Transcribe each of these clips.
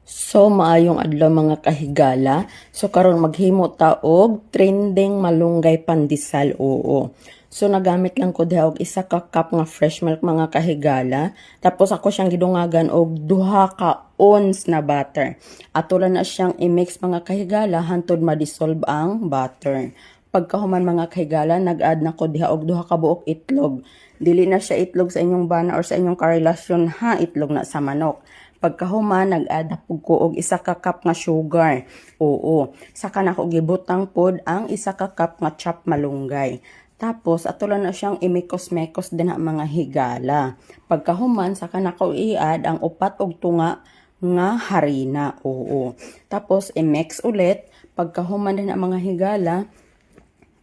So maayong adlaw mga kahigala. So karon maghimo ta og trending malunggay pandesal oo. So nagamit lang ko diha og isa ka cup nga fresh milk mga kahigala. Tapos ako siyang gidungagan og 2 ka ounce na butter. Atulan na siyang i-mix mga kahigala hantod ma-dissolve ang butter. Pagkahuman mga kahigala, nag-add na ko diha og 2 ka buok itlog. Dili na siya itlog sa inyong bana or sa inyong karelasyon ha, itlog na sa manok. Pagkahuman, nag-add na po ko og isa ka cup nga sugar. Oo. Saka na ko gibutang pod ang isa ka cup nga chopped malunggay. Tapos, atulan na siyang imikos-mekos din ang mga higala. Pagkahuman, saka na ko i-add ang upat og tunga nga harina. Oo. Tapos, i-mix ulit. Pagkahuman din ang mga higala,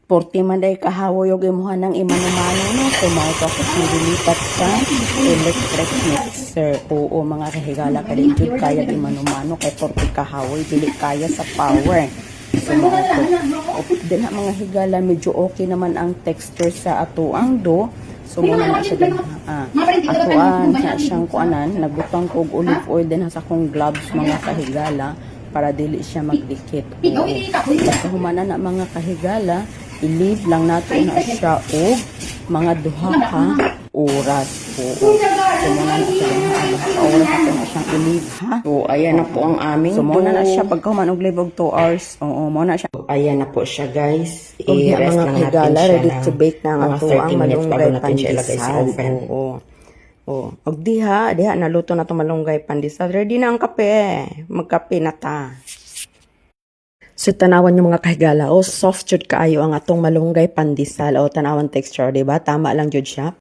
40 man day kahawoy og imuha ng imanumano no kumaw tapos nililipat sa electric mixer. Oo mga kahigala kali jud kaya imanumano kay 40 kahawoy dili kaya sa power. So din na mga higala medyo okay naman ang texture sa atuang do. So muna na siya atuan sa siyang kuanan nagbutang ko og olive oil din sa akong gloves mga kahigala para dili siya magdikit. Pagkahumanan na mga kahigala, i-leave lang natin na siya og mga 2 ka oras po. So, muna na siya oras natin na siyang i-leave ha. So, ayan na po ang aming. So, muna na siya pagkahuman og leave og 2 hours. Oo, muna siya. So, ayan na po siya guys. I-rest lang natin siya ready to bake na nga to ang malunggay pandesal. Oo. Oh, og diha naluto na to malunggay pandesal. Ready na ang kape. Magkape na ta. So tanawan yung mga kahigala, soft jud kaayo ang atong malunggay pandesal o tanawan texture, di ba? Tama lang jud siya.